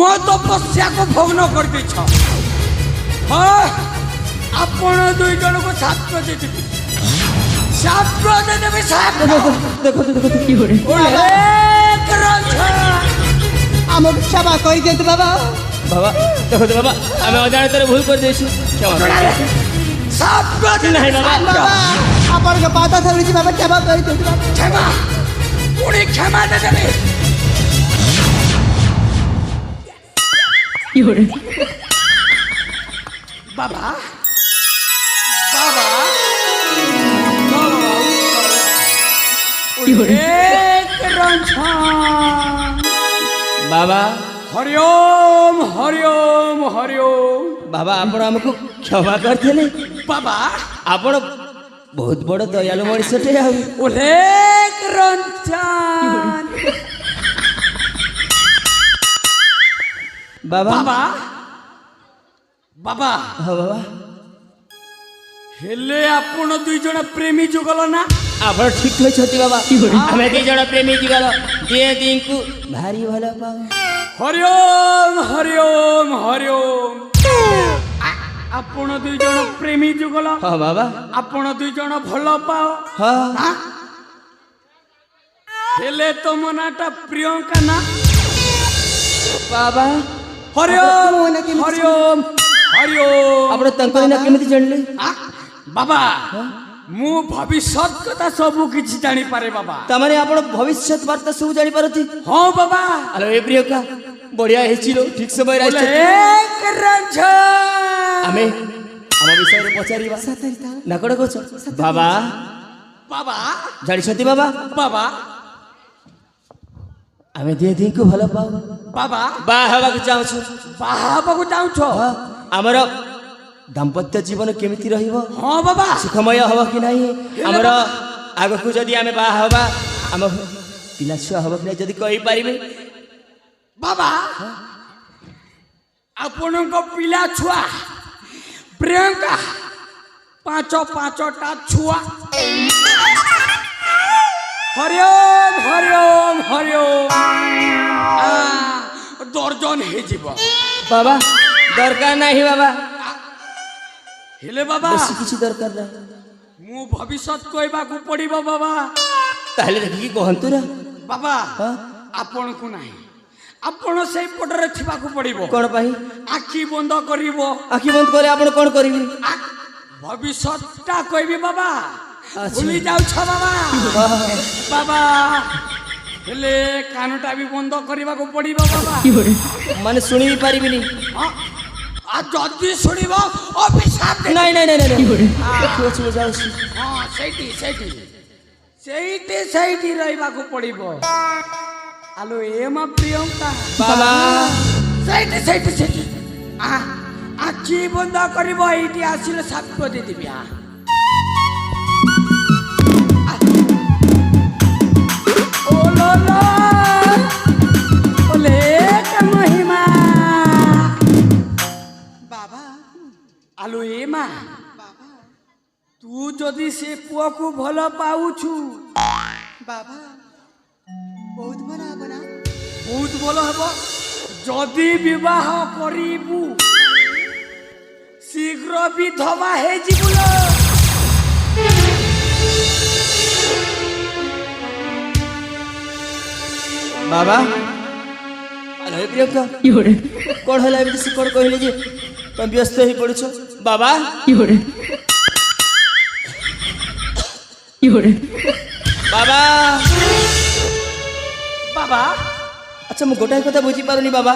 मो तपस्या को भग्न कर दी हाँ आपण दुई जन को शास्त्र देदेवी शास्त्र देदेवी देखो कि हो रे आम क्षमा कर दियंतु बाबा बाबा देखो बाबा आम अजाणत भूल कर देछु शास्त्र नहीं बाबा बाबा आपण के पाता थली बाबा क्षमा कर दियंतु बाबा क्षमा पुणी क्षमा देदेवी कि हो रे बाबा बाबा कि हो रे बाबा हरिओम हरिओम हरिओम बाबा आपण हमको क्षमा करथिले बाबा आपण बहुत बड़ दयालु मनुष्यटे आ उल्लेख रंजन बाबा बाबा बाबा हाँ बाबा हेले आपण दुई जन प्रेमी जुगल ना आपण ठीक होइछथि बाबा हमें दुई जन प्रेमी जुगल दिए दिन को भारी भला पाओ हरिओम हरिओम हरिओम आपण दुई जन प्रेमी जुगल हाँ बाबा आपण दुई जन भल पाओ हाँ हाँ? हेले तुम नाटा प्रियंका ना बाबा हरिओम हरिओम हरिओम आपण तंकर ना केमिति जानले हाँ? बाबा मु भविष्यत कथा सब किछि जानी पारे बाबा तमाने आपण भविष्यत वार्ता सब जानि पारथि हाँ बाबा हेलो ए प्रियंका बढ़िया हेचिलो ठीक समय राइछ एक रंजन आमे हम विषय रे पचारीबा ना कोड कोछ बाबा बाबा जानि छथि बाबा बाबा आमे दिए दिन को भला पाओ बाबा बा हवा के चाहू छु बाबा को जाऊ छो हमर दाम्पत्य जीवन केमिति रहिबो हाँ बाबा सुखमय हवा कि नहीं हमर आगो को जदी आमे बा हवा हम पिला छुआ हवा कि नहीं जदी कहि पारिबे बाबा आपण को पिला छुआ प्रियंका पांच टा छुआ हरिओम हरिओम हरिओम दर्जन हे जीव बाबा दरकार नहीं बाबा हेले बाबा बेसी किछि दरकार ना मु भविष्यत कहबा को पड़िबो बाबा ताहले देखि कहंतु रा बाबा हां आपण को नाही आपण सेई पटरे थिबा को पड़िबो कोन पाई आखी बंद करिवो आखि बंद करे आपण कोन करबी भविष्यतटा कहबी बाबा अच्छा। भूली जाउ छ बाबा बाबा हेले कानटा भी बंद करबा को पड़िबो बाबा माने सुनी भी पारिबिनी हाँ? आ जल्दी सुनिबो अभिशाप दे नहीं नहीं नहीं नहीं कुछ हो जाउ हाँ सेठी रहबा को पड़िबो आलो एमा प्रियंका बाबा सेठी आखी बंद करिबो एठी आसिले साप दे दिबि ओलोलो ओले महिमा बाबा आलो एमा बाबा तू जदि से पुआ को भल पाउछु बाबा बहुत बड़ा बना बहुत भल हबो जदि विवाह करिबु शीघ्र विधवा हे जिबुलो बाबा अरे प्रियंका कोन हला एबे से कोन कहले जे तुम व्यस्त ही पड़छो बाबा बाबा बाबा अच्छा मु गोटाई कथा बुझी पारुनी बाबा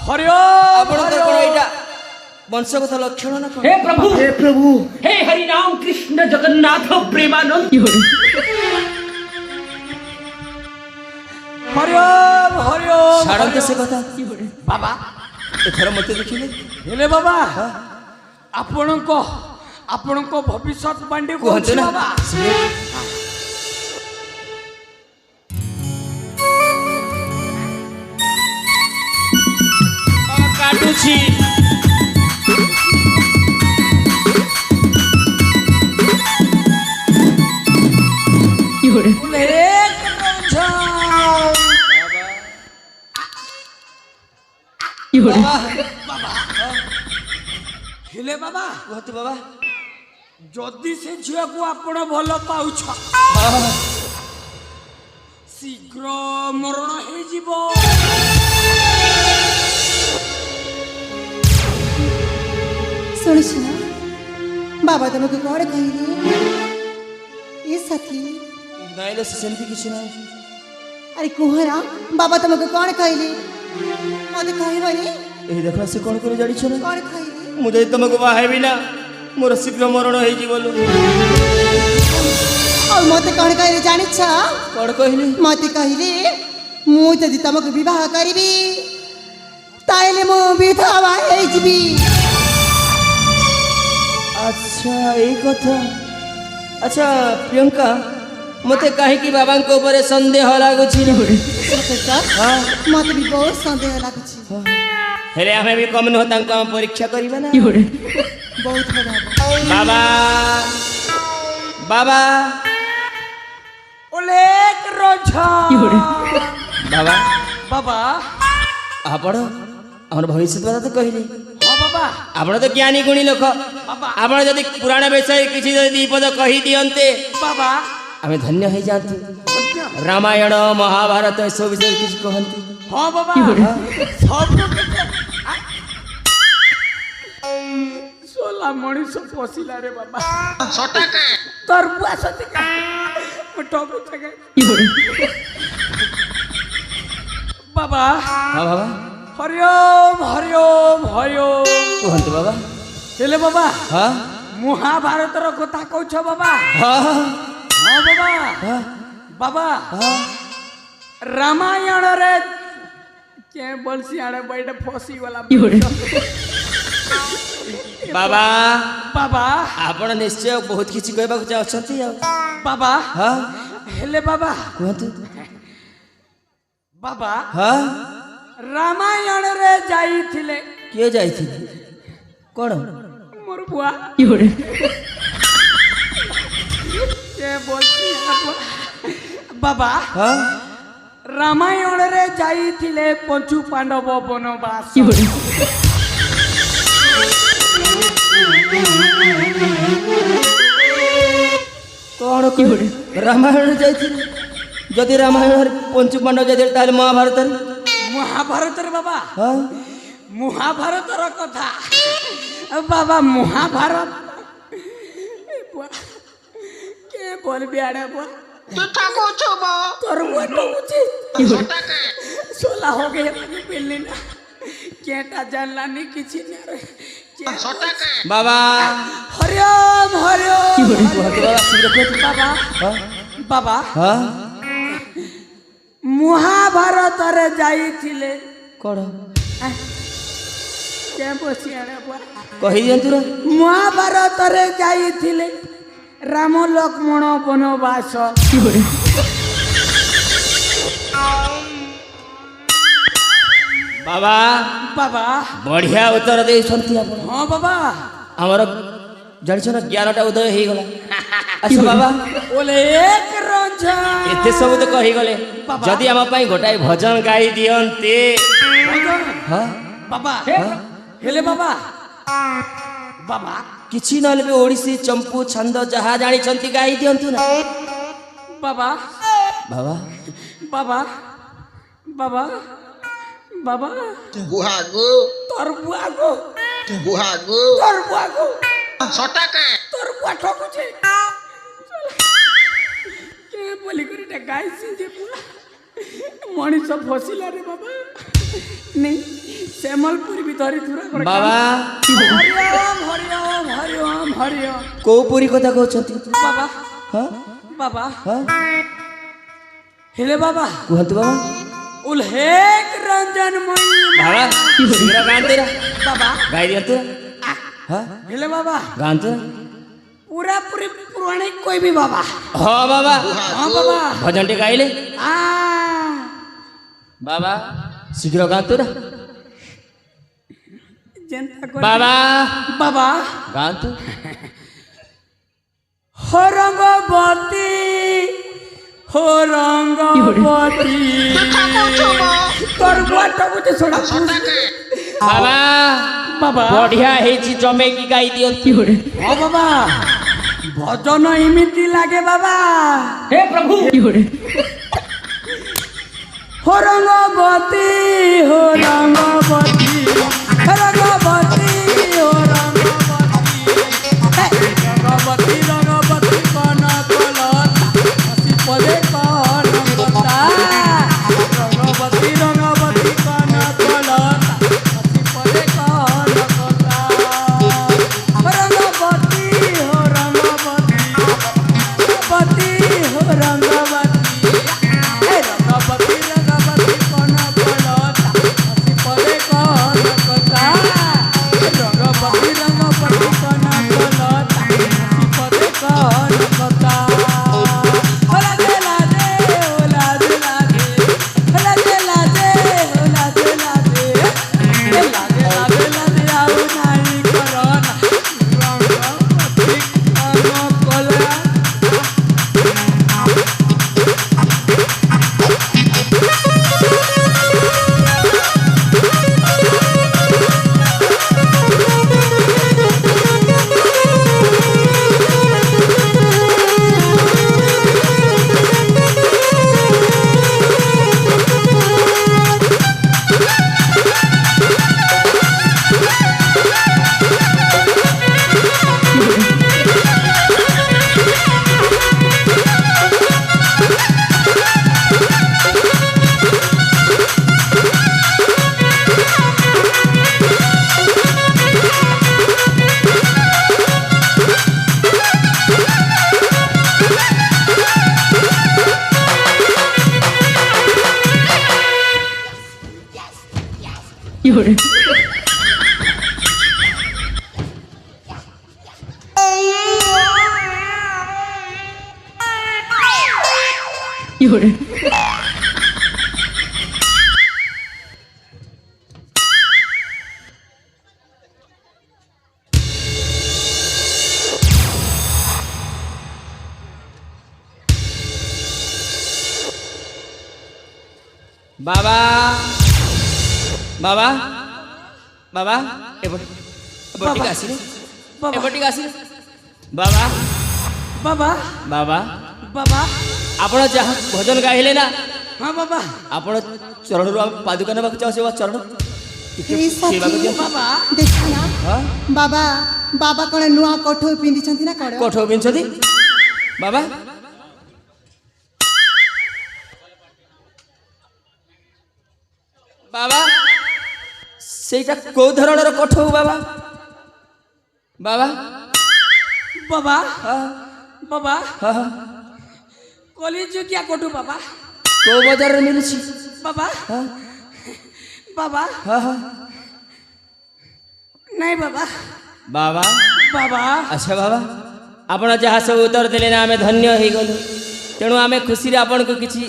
हरिओ आपण तो कोन एटा वंशगत लक्षण ना कोन हे प्रभु हे हरि राम कृष्ण जगन्नाथ प्रेमानंद हरिओम छाड़न से कथा बाबा एथर मते देखिले हेले बाबा आपणको भविष्यत बांडी कहते ना बाबा काटुची ବାବା ହେଲେ ବାବା କୁହନ୍ତୁ ବାବା ଯଦି ସେ ଝିଅକୁ ଆପଣ ଭଲ ପାଉଛ ହଁ ଶୀଘ୍ର ମରଣ ହେଇଯିବ। ଶୁଣି ଶୁଣ ବାବା ତମକୁ କଣ କହିଲେ ଏ ସାଥୀ ନାଇଁଲେ ସେମିତି କିଛି ନାହିଁ। ଆରେ କୁହ ନା ବାବା ତମକୁ କଣ କହିଲେ ମତେ କହିବନି ଏହି ଦେଖ ସେ କଣ କରି ଜାଣିଛ ନା କଣ କହିଲେ ମୁଁ ଯଦି ତମକୁ ବାହା ହେବି ନା ମୋର ଶୀଘ୍ର ମରଣ ହେଇଯିବ ଲୋ। ଆଉ ମତେ କଣ କହିଲେ ଜାଣିଛ କଣ କହିଲି ମତେ କହିଲେ ମୁଁ ଯଦି ତମକୁ ବିବାହ କରିବି ତାହେଲେ ମୁଁ ବିଧବା ହେଇଯିବି। ଆଚ୍ଛା ଏଇ କଥା। ଆଚ୍ଛା ପ୍ରିୟଙ୍କା ମତେ କାହିଁକି ବାବାଙ୍କ ଉପରେ ସନ୍ଦେହ ଲାଗୁଛି ହଁ ମତେ ବି ବହୁତ ସନ୍ଦେହ ଲାଗୁଛି ହେଲେ ଆମେ ବି କମ ନୁହଁ ତାଙ୍କୁ ଆମେ ପରୀକ୍ଷା କରିବା ନା ବହୁତ ଭଲ ହବ ବାବା ବାବା ଓଲେକ ରୋଝ ବାବା ବାବା ଆପଣ ଆମର ଭବିଷ୍ୟତ କଥା ତ କହିଲେ ହଁ ବାବା ଆପଣ ତ ଜ୍ଞାନୀ ଗୁଣୀ ଲୋକ ଆପଣ ଯଦି ପୁରାଣ ବିଷୟରେ କିଛି ଯଦି ଦି ପଦ କହିଦିଅନ୍ତେ ବାବା ଆମେ ଧନ୍ୟ ହେଇଯାଆନ୍ତୁ। ରାମାୟଣ ମହାଭାରତ ଏସବୁ ବିଷୟରେ କିଛି କହନ୍ତି। ହଁ ବାବା ସବୁ सोला मनीष पशिला रे बाबा तोर बुआ सती का टॉप जगह बाबा हाँ बाबा हरिओम हरिओम हरिओम कहतु बाबा हेले बाबा हाँ महाभारत रो कथा कहछ बाबा हाँ हाँ बाबा हाँ बाबा हाँ रामायण रे के बोलसी आड़े बैठे फसी वाला बाबा बाबा आपण निश्चय बहुत किछि कहबाक चाहछंती बाबा हाँ हेले बाबा कहतु बाबा हाँ रामायण रे जाई थिले किए जाइथि कोन मोर बुआ के बोलती बाबा हाँ रामायण रे जाई थिले पंचु पांडव वनवास कौन रामायण जाइथि जदि रामायण पंचु पांडव जाइथि ताले महाभारत महाभारत रे बाबा हाँ महाभारत रो कथा बाबा महाभारत के बोलबी आड़े बुआ तोर बुआ तो मुझे सोला हो गए बिल्ली ना केटा जानला नहीं किछि ना रे बाबा हरिओम हरिओम बाबा शीघ्र बाबा हाँ बाबा हाँ महाभारत रे जाई थिले कौन के बसी आड़े बुआ कही दियंतु रे महाभारत रे जाई थिले राम लक्ष्मण वनवास बाबा बाबा बढ़िया उत्तर देइछंती आपण हाँ बाबा हमर जानिछ ना ज्ञानटा उदय हे गला अच्छा बाबा बोले एक रंजन एते सब तो कही गले जदि हम पई गोटाई भजन गाई दियंते हां बाबा हेले बाबा बाबा किछि नले बे ओडिसी चंपू छंद जहा जानि छंती गाई दियंतु ना बाबा बाबा बाबा बाबा बाबा बुहागु तोर बुआगो बुहागु तोर बुआगो सटाके तोर बुआ ठोकु छे के बोली करी टे गाय सिंजे बुआ मनीष फसिला रे बाबा नहीं श्यामलपुर भी धरी थुरा कर बाबा हरिओम हरिओम हरिओम हरिओम को पूरी कथा कहछंती बाबा हां बाबा हां हेले बाबा कहंतु बाबा उल्हेक रंजन मोई बाबा शीघ्र गान तेरा बाबा गाई दियंतु हां हेले बाबा गानते पूरा पूरी पुराने कोई भी बाबा हां बाबा हाँ बाबा भजन टे गाइले आ बाबा शीघ्र गानते रे जनता को बाबा बाबा गानते हो रंगवती हो रंगवती तोर बुआ तो मुझे छोड़ा ବାବା ବାବା ବଢିଆ ହେଇଛି ଜମେଇକି ଗାଇ ଦିଅନ୍ତି ହଁ ବାବା ଭଜନ ଏମିତି ଲାଗେ ବାବା ହେ ପ୍ରଭୁ हो रंगवती हो रंगवती रंगवती हो रंगवती रंगवती कन कलता हसी पदे कन कलता रंगवती रंगवती कन कलता हसी पदे कन कलता रंगवती हो रंगवती रंगवती हो रंगवती रंगवती रंगवती कन कलता हसी पदे कन कलता रंगवती रंगवती कन कलता हसी पदे कन कलता होला दे लादे होला दे लादे होला दे लादे होला दे लादे लादे लादे लादे आउ नाही करना रंगवती कन कलता বাবা বাবা বাবা এপটিকে আসিলে এপটিকে আসিলে বাবা बाबा বাবা बाबा ଆପଣ ଯାହା ଭଜନ ଗାଇଲେ ନା हाँ बाबा ଆପଣ ଚରଣରୁ ଆମେ ପାଦୁକା ନେବାକୁ ଚାହୁଁଛୁ ବା ଚରଣ ଟିକେ ଏ ସଖୀ, ଛୁଇଁବାକୁ ଦିଅ। बाबा ଦେଖ ନା ହଁ ବାବା ବାବା କଣ ନୂଆ କଠଉ ପିନ୍ଧିଛନ୍ତି ନା କଣ କୋଠ ପିନ୍ଧୁଛନ୍ତି ବାବା ବାବା ସେଇଟା କୋଉ ଧରଣର କୋଠ ବାବା ବାବା बाबा ହଁ बाबा ହଁ ହଁ। कॉलेज जो क्या कोटू बाबा କୋଉ ବଜାରରେ ମିଳୁଛି बाबा ହଁ बाबा ହଁ ହଁ नहीं बाबा ବାବା बाबा ଆଚ୍ଛା ବାବା ଆପଣ ଯାହା ସବୁ ଉତ୍ତର ଦେଲେ ନା ଆମେ ଧନ୍ୟ ହେଇଗଲୁ ତେଣୁ ଆମେ ଖୁସିରେ ଆପଣଙ୍କୁ କିଛି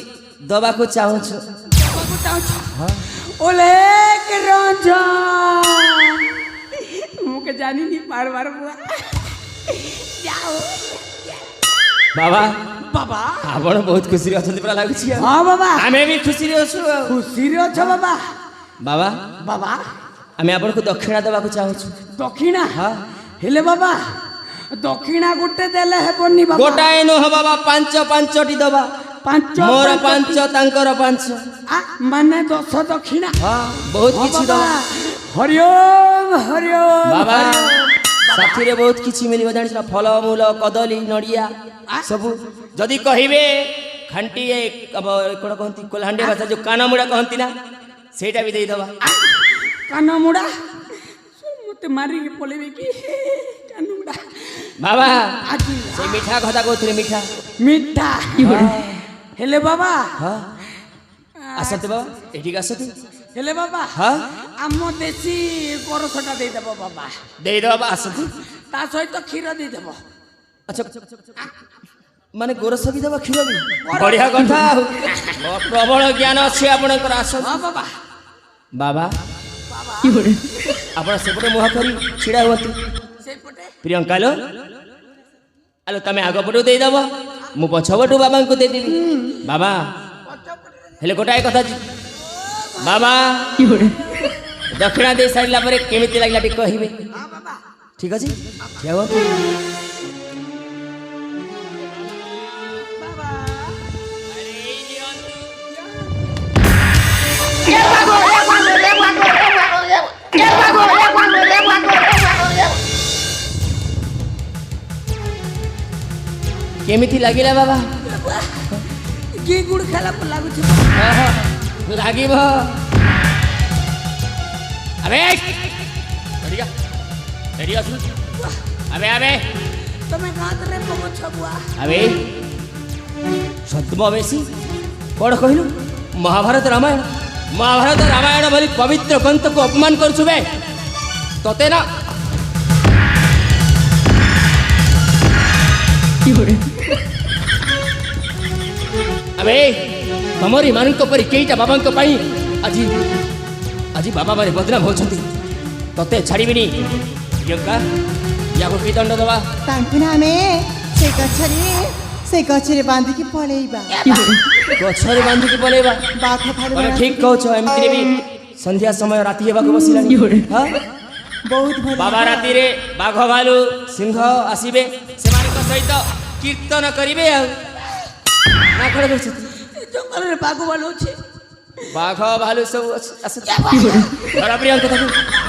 ଦେବାକୁ ଚାହୁଁଛୁ बाबा को ओले के रंजन मुके जानी नहीं बार बार बुआ जाओ ବାବା बाबा ଆପଣ ବହୁତ ଖୁସିରେ ଅଛନ୍ତି ପରା ଲାଗୁଛି ଆଉ। हाँ बाबा ଆମେ ବି ଖୁସିରେ ଅଛୁ ଆଉ। खुशी रे अच्छा बाबा ବାବା बाबा ଆମେ ଆପଣଙ୍କୁ ଦକ୍ଷିଣା ଦେବାକୁ ଚାହୁଁଛୁ दक्षिणा ହଁ हेले बाबा दक्षिणा गुटे देले हेबनी बाबा ଗୋଟାଏ ନୁହଁ ବାବା ପାଞ୍ଚଟି ଦେବା पांच ମୋର ପାଞ୍ଚ ତାଙ୍କର ପାଞ୍ଚ माने 10 दक्षिणा ହଁ ବହୁତ हाँ କିଛି बाबा ଦେବା हरिओम हरिओम ବାବା हरिओम। ସାଥିରେ ବହୁତ କିଛି ମିଳିବ ଜାଣିଛ ନା ଫଳମୂଳ କଦଳୀ ନଡ଼ିଆ ସବୁ ଯଦି କହିବେ ଖାଣ୍ଟିଏ କ'ଣ କହନ୍ତି କୋଲ୍ହାଣ୍ଡିଆ ଭାଷା ଯେଉଁ କାନମୁଡ଼ା କହନ୍ତି ନା ସେଇଟା ବି ଦେଇଦେବା कानमुड़ा मते मारी के पलेबे की कानमुड़ा ବାବା आजी ସେଇ ମିଠା କଥା କହୁଥିଲେ ମିଠା मिठा हेले बाबा ହଁ ଆସନ୍ତି ବାବା ଏଠିକି ଆସନ୍ତି हेले बाबा ହଁ आम देसी गरसटा दे देबो बाबा ଦେଇଦେବା ବା ଆସନ୍ତି ता सहित क्षीर दे देबो ଆଚ୍ଛା ମାନେ ଗୋରସ ବି ଦେବା କ୍ଷୀର ବି ବଢ଼ିଆ କଥା ଆଉ ପ୍ରବଳ ଜ୍ଞାନ ଅଛି ଆପଣଙ୍କର ଆସନ୍ତୁ हां बाबा ବାବା ଆପଣ ସେପଟେ ମୁହଁ କରି ଛିଡ଼ା ହୁଅନ୍ତୁ से पटे ପ୍ରିୟଙ୍କା ଲୋ ଆଲୋ ତମେ ଆଗ ପଟୁ ଦେଇଦେବ ମୁଁ ପଛପଟୁ ବାବାଙ୍କୁ ଦେଇଦେବି ବାବା ହେଲେ ଗୋଟାଏ କଥା ବାବା दक्षिणा दे सारिला परे केमिति लागला टिक कहिबे हाँ बाबा ठीक अछि क्या हुआ बाबा केमिति लागिला बाबा की गुड़ खेला पर लागू छे लागिब अबे बढ़िया रेडी असु अबे अबे તમે ગાત રે પગો છબુઆ अबे छद्मवेशी कौन कहलु महाभारत रामायण भली पवित्र ग्रंथ को अपमान करछु बे तोते ना अबे तमरी मान परी केईटा बाबा आज आज बाबा मारे बदनाम होछंती तोते छाड़ीबिनी प्रियंका या की दंड दवा तांकु ना आमे से गछरे बांधिकी पळेइबा गछरे बांधिकी पळेइबा बाख फाले तमे ठीक कहछ एमती भी संध्या समय राति हेबा को बसिलानी हां बहुत भल बाबा राति रे बाघ भालू सिंह आसीबे सेमानक सहित कीर्तन करिवे आ ना खड़े बछ जंगल रे बागो वालो छे बाघ भालू सब आस बड़ा प्रियंका ताकू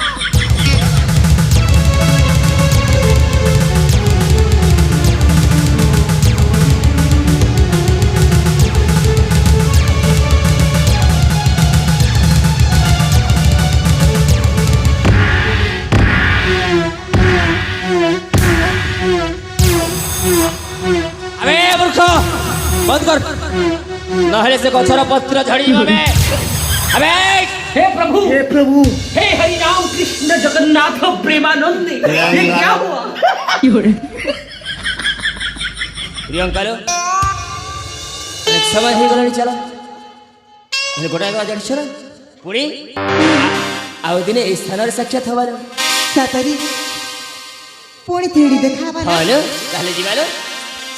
बंद कर नहले से गछर पत्र झड़ी अबे अबे हे प्रभु हे हरि राम कृष्ण जगन्नाथ प्रेमानंद ये क्या हुआ प्रियंका लो एक समय ही गलनी चला ये गोटा का जड़ छरा पुणी आउ दिने ए स्थान रे साक्षात हवा सातरी पुणी थेड़ी देखाबा हालो ताले जीवालो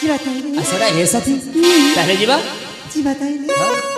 जीवा ताइले असरा हे साथी ताले जीवा जीवा ताइले